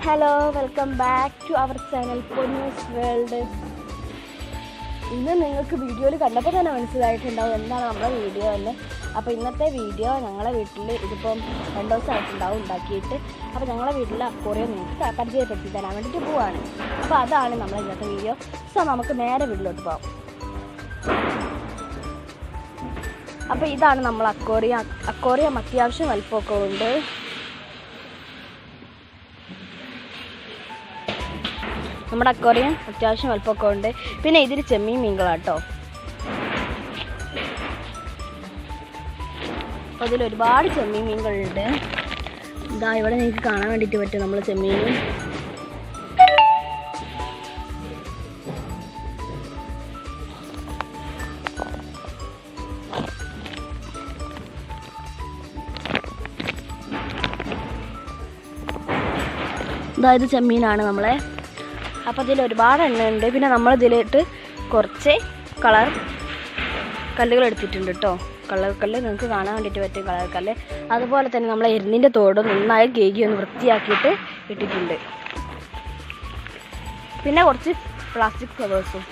Hello, welcome back to our channel Ponnoos world. ഇന്ന് നിങ്ങൾക്ക് വീഡിയോയിൽ കണ്ടപ്പോൾ തന്നെ മനസ്സിലായിട്ടുണ്ടാവും എന്താണ് നമ്മുടെ വീഡിയോ എന്ന്. അപ്പോൾ ഇന്നത്തെ വീഡിയോ ഞങ്ങളെ വീട്ടിൽ ഇതിപ്പം 2 ദിവസമായിട്ടുണ്ടാവും ഉണ്ടാക്കിയിട്ട്. അപ്പോൾ ഞങ്ങളെ വീട്ടിൽ അക്വേറിയം നിങ്ങൾക്ക് പരിചയപ്പെടുത്തി തരാൻ വേണ്ടിയിട്ട് പോവാണ്. അപ്പോൾ അതാണ് നമ്മളെ ഇന്നത്തെ വീഡിയോ. സോ നമുക്ക് നേരെ വീട്ടിലോട്ട് പോകാം. അപ്പോൾ ഇതാണ് നമ്മൾ അക്വേറിയം അത്യാവശ്യം വലിപ്പമൊക്കെ ഉണ്ട്. നമ്മുടെ അക്വേറിയം അത്യാവശ്യം വലുപ്പമൊക്കെ ഉണ്ട്. പിന്നെ ഇതിൽ ചെമ്മീൻ മീനുകളാട്ടോ. അപ്പോൾ ഇതിൽ ഒരുപാട് ചെമ്മീൻ മീനുകളുണ്ട്. ഇതാ ഇവിടെ നിങ്ങൾക്ക് കാണാൻ വേണ്ടിയിട്ട് പറ്റും നമ്മൾ ചെമ്മീൻ. ഇതായത് ചെമ്മീനാണ് നമ്മളെ. അപ്പോൾ ഇതിൽ ഒരുപാട് എണ്ണ ഉണ്ട്. പിന്നെ നമ്മളിതിലിട്ട് കുറച്ച് കളർ കല്ലുകൾ എടുത്തിട്ടുണ്ട് കേട്ടോ. കളർ കല്ല് നിങ്ങൾക്ക് കാണാൻ വേണ്ടിയിട്ട് പറ്റും, കളർ കല്ല്. അതുപോലെ തന്നെ നമ്മൾ എരുന്നിൻ്റെ തോട് നന്നായി കേകി ഒന്ന് വൃത്തിയാക്കിയിട്ട് ഇട്ടിട്ടുണ്ട്. പിന്നെ കുറച്ച് പ്ലാസ്റ്റിക് ഫ്ലവേഴ്സും.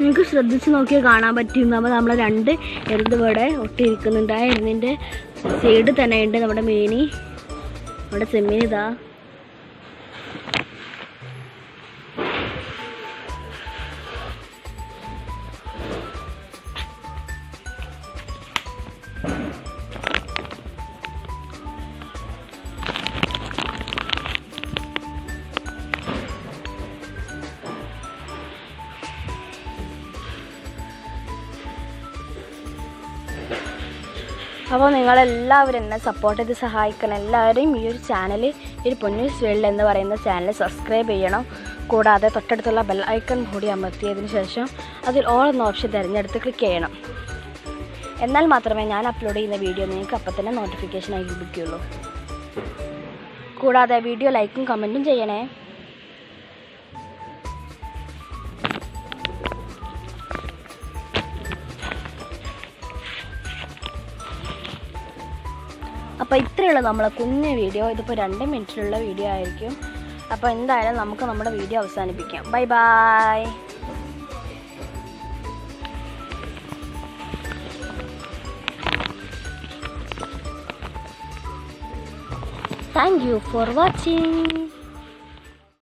നിങ്ങൾക്ക് ശ്രദ്ധിച്ച് നോക്കിയാൽ കാണാൻ പറ്റും. അപ്പോൾ നമ്മൾ 2 എരുത് ഇവിടെ ഒട്ടിയിരിക്കുന്നുണ്ട്. ആ എരുന്നിൻ്റെ സൈഡ് തന്നെ ഉണ്ട് നമ്മുടെ മീനി, നമ്മുടെ ചെമ്മീൻ. ഇതാ അപ്പോൾ നിങ്ങളെല്ലാവരും എന്നെ സപ്പോർട്ട് ചെയ്ത് സഹായിക്കണം. എല്ലാവരും ഈ ഒരു ചാനൽ, ഈ ഒരു പൊന്നൂസ് വേൾഡ് എന്ന് പറയുന്ന ചാനൽ സബ്സ്ക്രൈബ് ചെയ്യണം. കൂടാതെ തൊട്ടടുത്തുള്ള ബെൽ ഐക്കൺ കൂടി അമർത്തിയതിന് ശേഷം അതിൽ ഓൾ എന്ന ഓപ്ഷൻ തിരഞ്ഞെടുത്ത് ക്ലിക്ക് ചെയ്യണം. എന്നാൽ മാത്രമേ ഞാൻ അപ്ലോഡ് ചെയ്യുന്ന വീഡിയോ നിങ്ങൾക്ക് അപ്പം തന്നെ നോട്ടിഫിക്കേഷനായി ലഭിക്കുകയുള്ളൂ. കൂടാതെ വീഡിയോ ലൈക്കും കമൻറ്റും ചെയ്യണേ. അപ്പോൾ ഇത്രയുള്ള നമ്മളെ കുഞ്ഞ വീഡിയോ. ഇതിപ്പോൾ 2 മിനിറ്റിലുള്ള വീഡിയോ ആയിരിക്കും. അപ്പോൾ എന്തായാലും നമുക്ക് നമ്മുടെ വീഡിയോ അവസാനിപ്പിക്കാം. Bye bye. Thank you for watching.